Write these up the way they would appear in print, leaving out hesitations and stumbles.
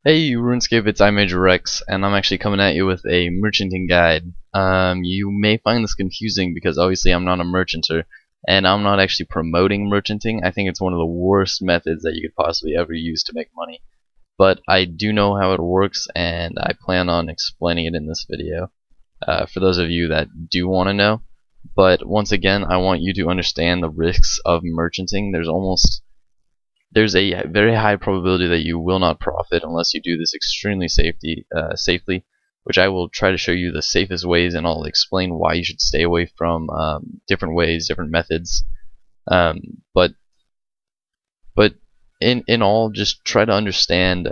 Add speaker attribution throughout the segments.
Speaker 1: Hey Runescape, it's iMajorRex, and I'm actually coming at you with a merchanting guide. You may find this confusing because obviously I'm not a merchanter, and I'm not actually promoting merchanting. I think it's one of the worst methods that you could possibly ever use to make money. But I do know how it works, and I plan on explaining it in this video, for those of you that do want to know. But once again, I want you to understand the risks of merchanting. There's a very high probability that you will not profit unless you do this extremely safely, which I will try to show you the safest ways, and I'll explain why you should stay away from different ways, different methods. But in all, just try to understand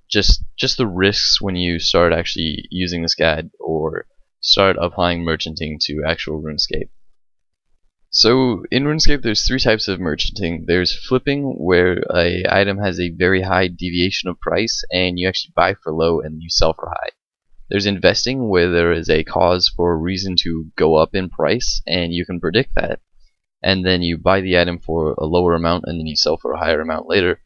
Speaker 1: just the risks when you start actually using this guide or start applying merchanting to actual RuneScape. So in RuneScape there's three types of merchanting. There's flipping, where a item has a very high deviation of price and you actually buy for low and you sell for high. There's investing, where there is a cause for a reason to go up in price and you can predict that, and then you buy the item for a lower amount and then you sell for a higher amount later.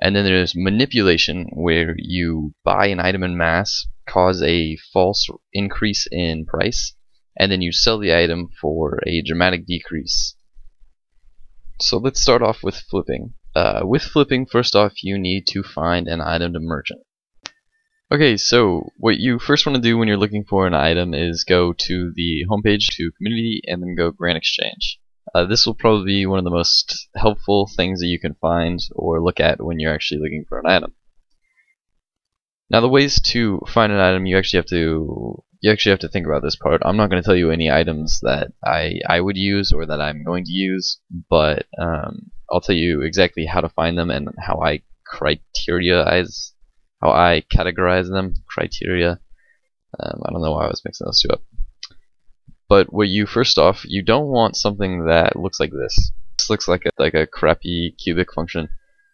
Speaker 1: And then there's manipulation, where you buy an item in mass, cause a false increase in price, and then you sell the item for a dramatic decrease. So let's start off with flipping. With flipping, first off, you need to find an item to merchant. Okay, so what you first want to do when you're looking for an item is go to the homepage, to community, and then go grant exchange. This will probably be one of the most helpful things that you can find or look at when you're actually looking for an item. Now, the ways to find an item, you actually have to think about this part. I'm not going to tell you any items that I would use or that I'm going to use, but I'll tell you exactly how to find them and how I categorize them. Criteria. I don't know why I was mixing those two up. But first off, you don't want something that looks like this. This looks like a crappy cubic function,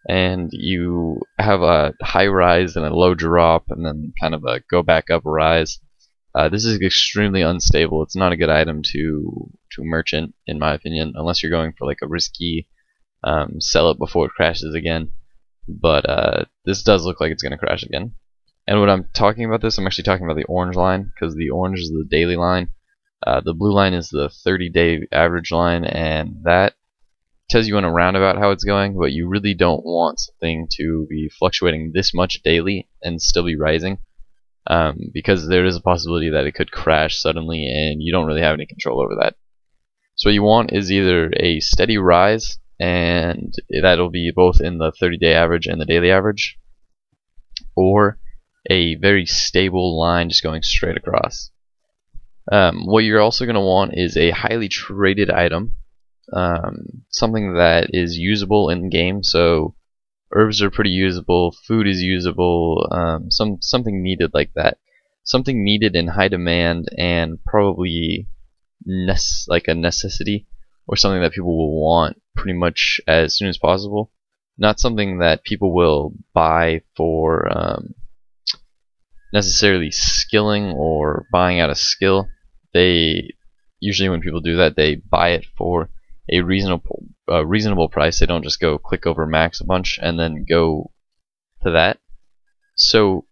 Speaker 1: and you have a high rise and a low drop, and then kind of a go back up rise. This is extremely unstable. It's not a good item to merchant, in my opinion, unless you're going for like a risky sell it before it crashes again. But this does look like it's going to crash again. And when I'm talking about this, I'm actually talking about the orange line, because the orange is the daily line. The blue line is the 30-day average line, and that tells you in a roundabout how it's going, but you really don't want something to be fluctuating this much daily and still be rising, because there is a possibility that it could crash suddenly and you don't really have any control over that. So what you want is either a steady rise, and that'll be both in the 30-day average and the daily average, or a very stable line just going straight across. What you're also going to want is a highly traded item, something that is usable in game. So herbs are pretty usable, food is usable, something needed like that, something needed in high demand, and probably like a necessity, or something that people will want pretty much as soon as possible. Not something that people will buy for necessarily skilling or buying out a skill. They usually, when people do that, they buy it for a reasonable price. They don't just go click over max a bunch and then go to that. So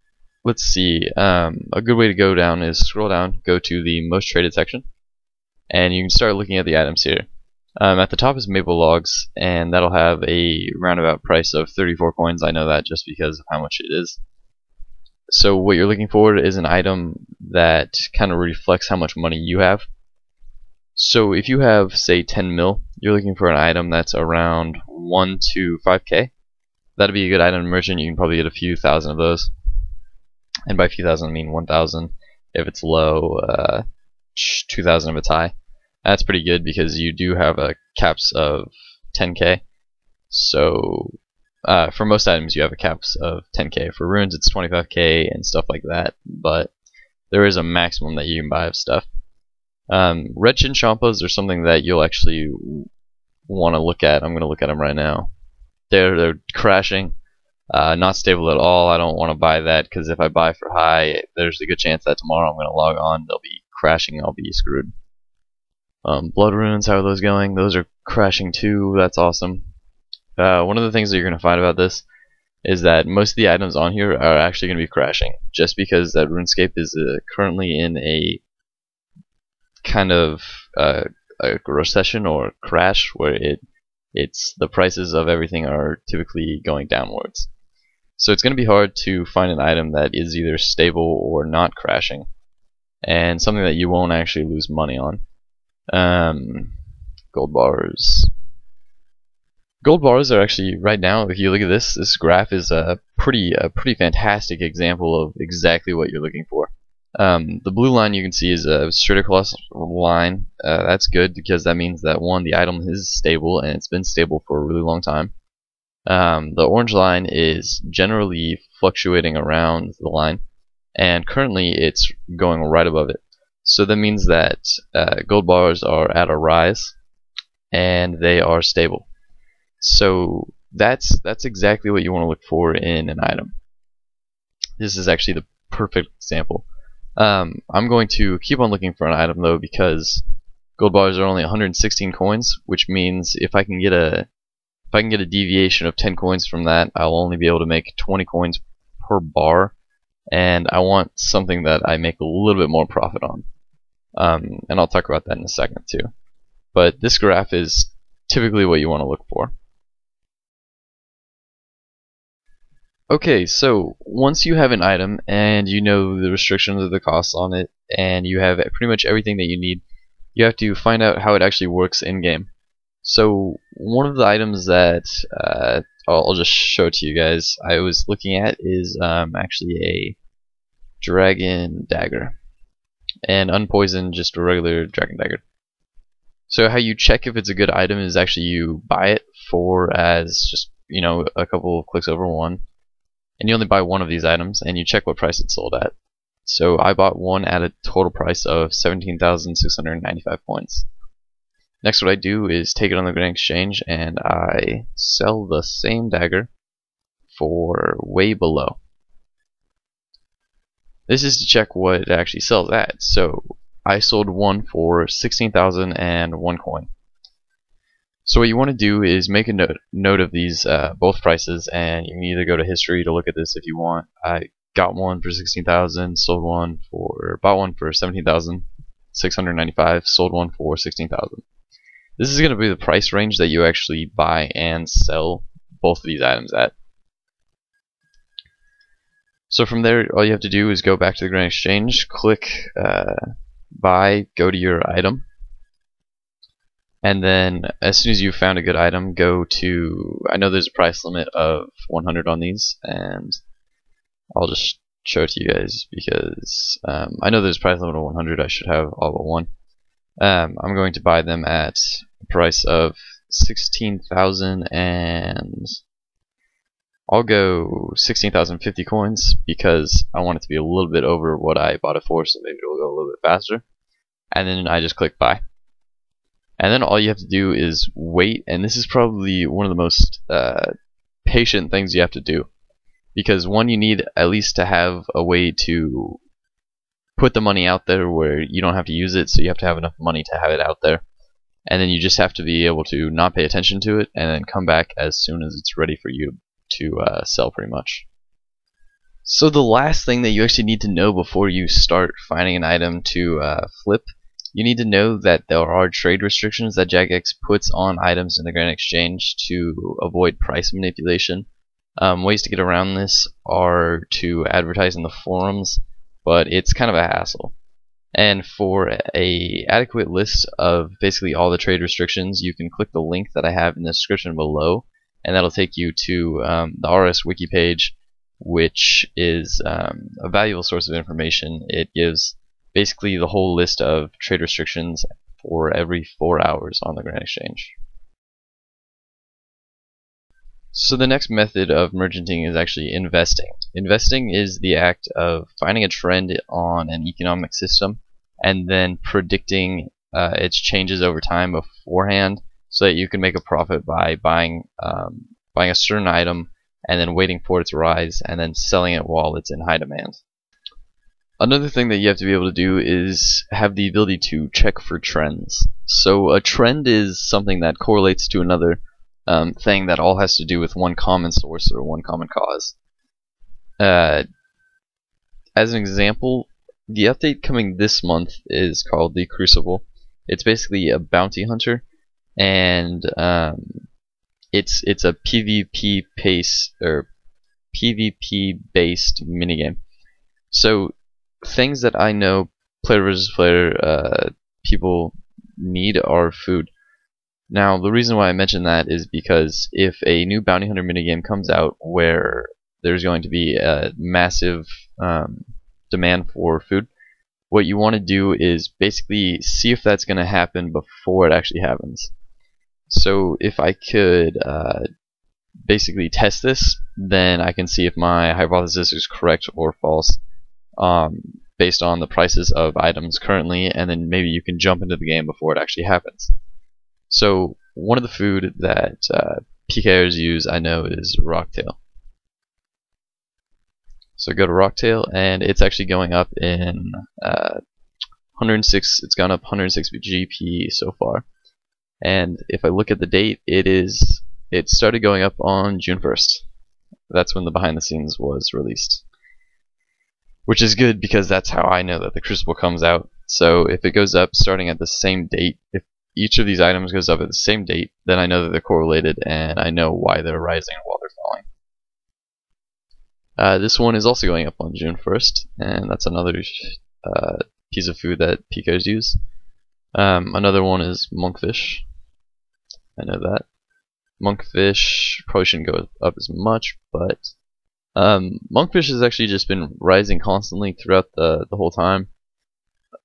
Speaker 1: let's see, a good way to go down is scroll down, go to the most traded section, and you can start looking at the items here. At the top is maple logs, and that'll have a roundabout price of 34 coins. I know that just because of how much it is. So what you're looking for is an item that kind of reflects how much money you have. So if you have, say, 10 mil, you're looking for an item that's around 1 to 5k. That'd be a good item to merchant. You can probably get a few thousand of those. And by a few thousand, I mean 1,000. If it's low, 2,000 if it's high. That's pretty good because you do have caps of 10k. So for most items you have a caps of 10k. For runes it's 25k and stuff like that, but there is a maximum that you can buy of stuff. Red Chinchompas are something that you'll actually want to look at. I'm going to look at them right now. They're crashing, not stable at all. I don't want to buy that, because if I buy for high, there's a good chance that tomorrow I'm going to log on, they'll be crashing, I'll be screwed. Blood runes, how are those going? Those are crashing too. That's awesome. One of the things that you're going to find about this is that most of the items on here are actually going to be crashing, just because that RuneScape is currently in a kind of a recession or crash where it's the prices of everything are typically going downwards. So it's going to be hard to find an item that is either stable or not crashing, and something that you won't actually lose money on. Gold bars. Gold bars are actually, right now, if you look at this graph is a pretty fantastic example of exactly what you're looking for. The blue line you can see is a straight across line. That's good because that means that one, the item is stable and it's been stable for a really long time. The orange line is generally fluctuating around the line, and currently it's going right above it. So that means that gold bars are at a rise and they are stable. So that's exactly what you want to look for in an item. This is actually the perfect example. I'm going to keep on looking for an item though, because gold bars are only 116 coins, which means if I can get a deviation of 10 coins from that, I'll only be able to make 20 coins per bar, and I want something that I make a little bit more profit on. And I'll talk about that in a second too. But this graph is typically what you want to look for. Okay, so once you have an item and you know the restrictions of the costs on it, and you have pretty much everything that you need, you have to find out how it actually works in game. So one of the items that I'll just show to you guys I was looking at is actually a dragon dagger, and unpoisoned, just a regular dragon dagger. So how you check if it's a good item is actually you buy it for as just a couple of clicks over one. And you only buy one of these items, and you check what price it's sold at. So I bought one at a total price of 17,695 points. Next, what I do is take it on the Grand Exchange, and I sell the same dagger for way below. This is to check what it actually sells at. So I sold one for 16,001 coin. So what you want to do is make a note of these both prices, and you can either go to history to look at this if you want. I got one for 16,000, bought one for 17,695, sold one for 16,000. This is going to be the price range that you actually buy and sell both of these items at. So from there, all you have to do is go back to the Grand Exchange, click buy, go to your item. And then, as soon as you've found a good item, go to, I know there's a price limit of 100 on these, and I'll just show it to you guys because I know there's a price limit of 100, I should have all but one. I'm going to buy them at a price of 16,000, and I'll go 16,050 coins because I want it to be a little bit over what I bought it for, so maybe it'll go a little bit faster. And then I just click buy. And then all you have to do is wait, and this is probably one of the most patient things you have to do, because one, you need at least to have a way to put the money out there where you don't have to use it, so you have to have enough money to have it out there, and then you just have to be able to not pay attention to it and then come back as soon as it's ready for you to sell, pretty much. So the last thing that you actually need to know before you start finding an item to flip, you need to know that there are trade restrictions that Jagex puts on items in the Grand Exchange to avoid price manipulation. Ways to get around this are to advertise in the forums, but it's kind of a hassle. And for a adequate list of basically all the trade restrictions, you can click the link that I have in the description below, and that'll take you to the RS Wiki page, which is a valuable source of information. It gives basically the whole list of trade restrictions for every 4 hours on the Grand Exchange. So the next method of merchanting is actually investing. Investing is the act of finding a trend on an economic system and then predicting its changes over time beforehand, so that you can make a profit by buying a certain item and then waiting for it to rise and then selling it while it's in high demand. Another thing that you have to be able to do is have the ability to check for trends. So a trend is something that correlates to another thing that all has to do with one common source or one common cause. As an example, the update coming this month is called the Crucible. It's basically a bounty hunter, and it's a PvP based minigame. So things that I know player versus player people need are food. Now the reason why I mention that is because if a new bounty hunter minigame comes out where there's going to be a massive demand for food, what you want to do is basically see if that's going to happen before it actually happens. So if I could basically test this, then I can see if my hypothesis is correct or false based on the prices of items currently, and then maybe you can jump into the game before it actually happens. So one of the food that PKers use, I know, is Rocktail. So go to Rocktail, and it's actually going up in 106. It's gone up 106 GP so far. And if I look at the date, it started going up on June 1st. That's when the behind the scenes was released, which is good because that's how I know that the Crucible comes out. So if it goes up starting at the same date, if each of these items goes up at the same date, then I know that they're correlated, and I know why they're rising while they're falling. This one is also going up on June 1st, and that's another piece of food that PKers use. Another one is monkfish. I know that. Monkfish probably shouldn't go up as much, but monkfish has actually just been rising constantly throughout the whole time.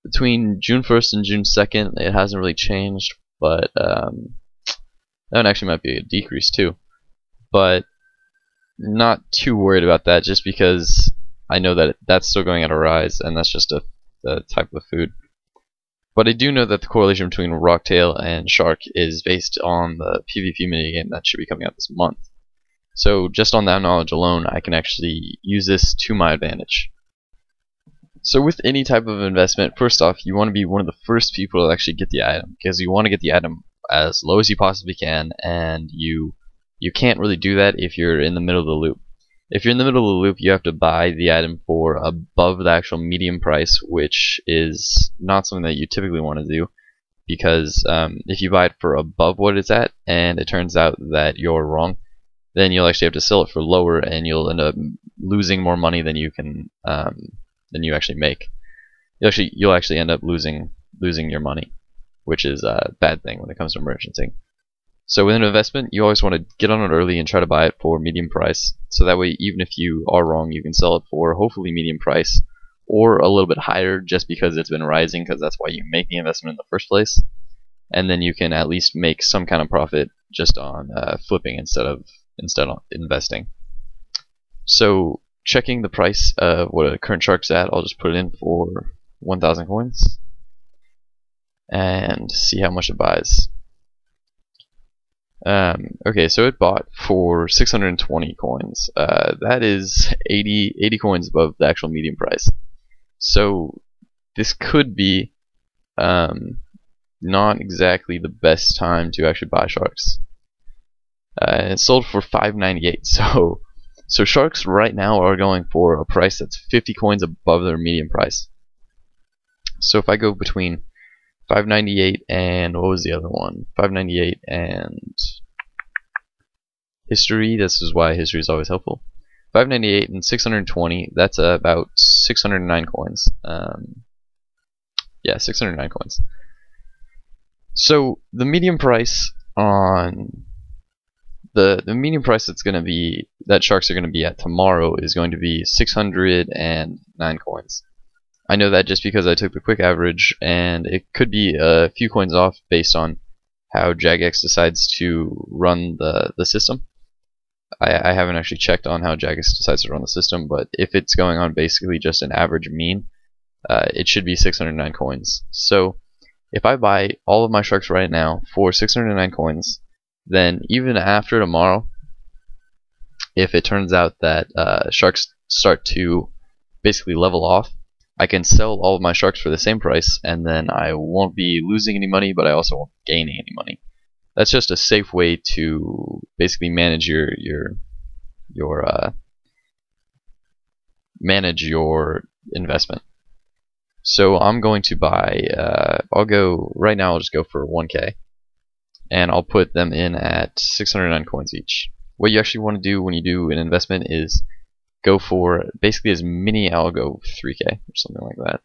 Speaker 1: Between June 1st and June 2nd, it hasn't really changed, but that one actually might be a decrease too. But not too worried about that, just because I know that that's still going at a rise, and that's just a type of food. But I do know that the correlation between Rocktail and Shark is based on the PvP minigame that should be coming out this month. So just on that knowledge alone, I can actually use this to my advantage. So with any type of investment, first off, you want to be one of the first people to actually get the item, because you want to get the item as low as you possibly can, and you can't really do that if you're in the middle of the loop. If you're in the middle of the loop, you have to buy the item for above the actual medium price, which is not something that you typically want to do, because if you buy it for above what it's at and it turns out that you're wrong, then you'll actually have to sell it for lower, and you'll end up losing more money than you can than you actually make. You'll actually end up losing your money, which is a bad thing when it comes to merchanting. So with an investment, you always want to get on it early and try to buy it for medium price, so that way even if you are wrong, you can sell it for hopefully medium price or a little bit higher, just because it's been rising, because that's why you make the investment in the first place. And then you can at least make some kind of profit just on flipping instead of investing. So checking the price of what a current Shark's at, I'll just put it in for 1,000 coins and see how much it buys. Okay, so it bought for 620 coins. That is 80 coins above the actual medium price. So this could be not exactly the best time to actually buy Sharks. It sold for 598. So Sharks right now are going for a price that's 50 coins above their medium price. So if I go between 598 and what was the other one? 598 and history. This is why history is always helpful. 598 and 620. That's about 609 coins. Yeah, 609 coins. So the medium price on the medium price that Sharks are going to be at tomorrow is going to be 609 coins. I know that just because I took the quick average, and it could be a few coins off based on how Jagex decides to run the system. I haven't actually checked on how Jagex decides to run the system, but if it's going on basically just an average mean, it should be 609 coins. So if I buy all of my Sharks right now for 609 coins, then even after tomorrow, if it turns out that Sharks start to basically level off, I can sell all of my Sharks for the same price, and then I won't be losing any money, but I also won't be gaining any money. that's just a safe way to basically manage your manage your investment. So I'm going to buy. I'll go right now. I'll just go for 1K, and I'll put them in at 609 coins each. What you actually want to do when you do an investment is go for basically as many. I'll go 3K or something like that.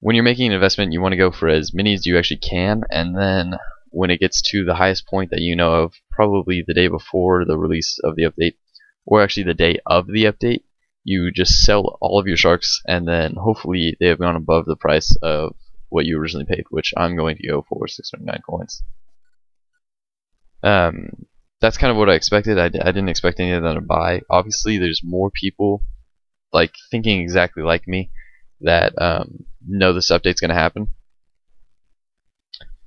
Speaker 1: When you're making an investment, you want to go for as many as you actually can, and then when it gets to the highest point that you know of, probably the day before the release of the update, or actually the day of the update, you just sell all of your sharks, and then hopefully they have gone above the price of what you originally paid, which I'm going to go for 609 coins. That's kind of what I expected. I didn't expect any of them to buy. Obviously, there's more people like thinking exactly like me that know this update's going to happen.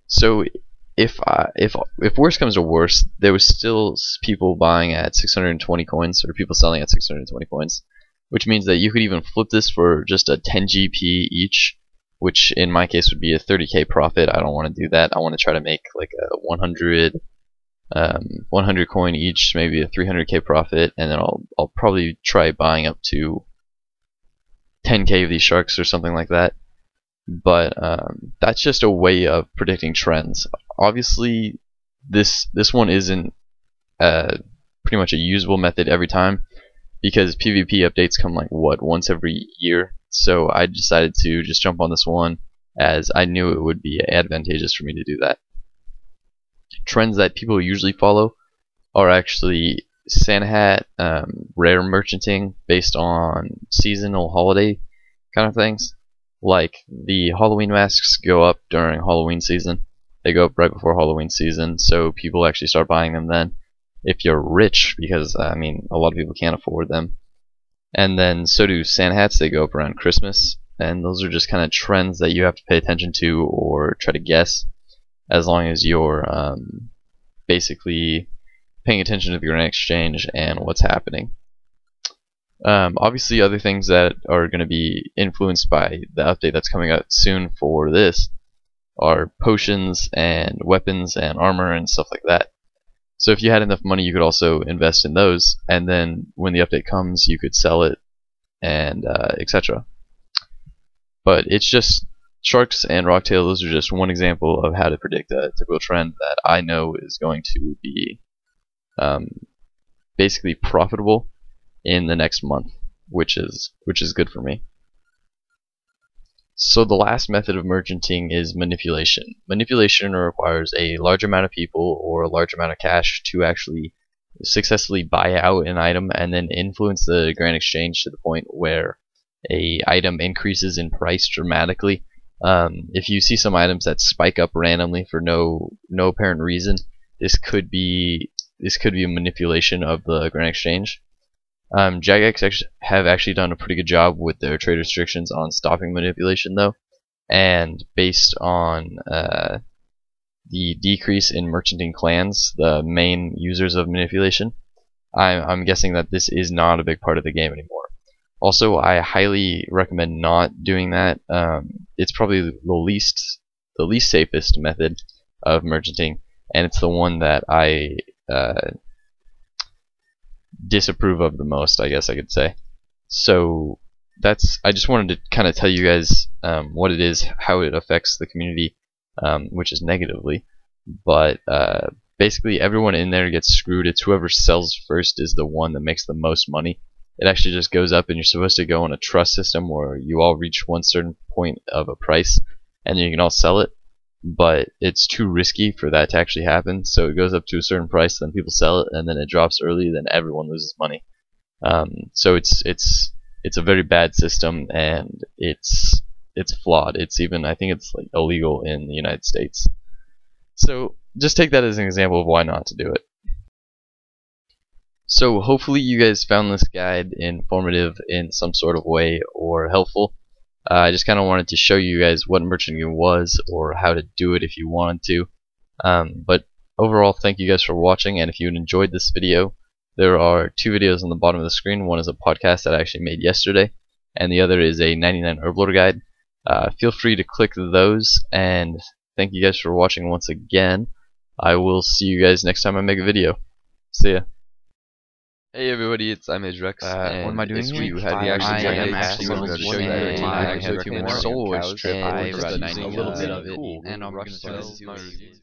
Speaker 1: So if worse comes to worse, there was still people buying at 620 coins, or people selling at 620 coins, which means that you could even flip this for just a 10 GP each, which in my case would be a 30k profit. I don't want to do that. I want to try to make like a 100 coin each, maybe a 300k profit, and then I'll probably try buying up to 10k of these sharks or something like that. But that's just a way of predicting trends. Obviously, this one isn't pretty much a usable method every time, because PvP updates come like once every year. So I decided to just jump on this one, as I knew it would be advantageous for me to do that. Trends that people usually follow are actually Santa Hat, rare merchanting based on seasonal holiday kind of things. Like the Halloween masks go up during Halloween season. They go up right before Halloween season, so people actually start buying them then. If you're rich, because I mean a lot of people can't afford them. And then so do Santa hats. They go up around Christmas, and those are just kind of trends that you have to pay attention to or try to guess, as long as you're basically paying attention to the Grand Exchange and what's happening. Obviously, other things that are going to be influenced by the update that's coming out soon for this are potions and weapons and armor and stuff like that. So if you had enough money, you could also invest in those, and then when the update comes, you could sell it, and etc. But it's just sharks and rocktail. Those are just one example of how to predict a typical trend that I know is going to be basically profitable in the next month, which is good for me. So the last method of merchanting is manipulation. Manipulation requires a large amount of people or a large amount of cash to actually successfully buy out an item and then influence the Grand Exchange to the point where a item increases in price dramatically. If you see some items that spike up randomly for no apparent reason, this could be a manipulation of the Grand Exchange. Jagex have actually done a pretty good job with their trade restrictions on stopping manipulation, though, and based on the decrease in merchanting clans, the main users of manipulation, I'm guessing that this is not a big part of the game anymore. Also, I highly recommend not doing that. It's probably the least safest method of merchanting, and it's the one that I disapprove of the most, I guess I could say. So I just wanted to kind of tell you guys what it is, how it affects the community, which is negatively. But basically everyone in there gets screwed. It's whoever sells first is the one that makes the most money. It actually just goes up, and you're supposed to go on a trust system where you all reach one certain point of a price and then you can all sell it. But it's too risky for that to actually happen, so it goes up to a certain price, then people sell it, and then it drops early, then everyone loses money. So it's a very bad system, and it's flawed. It's even, I think it's like illegal in the United States. So just take that as an example of why not to do it. So hopefully you guys found this guide informative in some sort of way or helpful. I just kind of wanted to show you guys what merchanting was, or how to do it if you wanted to. But overall, thank you guys for watching, and if you enjoyed this video, there are two videos on the bottom of the screen. One is a podcast that I actually made yesterday, and the other is a 99 Herblore guide. Feel free to click those, and thank you guys for watching once again. I will see you guys next time I make a video. See ya. Hey everybody, it's Rex.
Speaker 2: What am I doing here?
Speaker 1: I am actually going to show you
Speaker 2: I
Speaker 1: a solo strip.
Speaker 2: I've
Speaker 1: Just a
Speaker 2: seen
Speaker 1: little bit of it,
Speaker 2: and I'm going to
Speaker 1: reviews.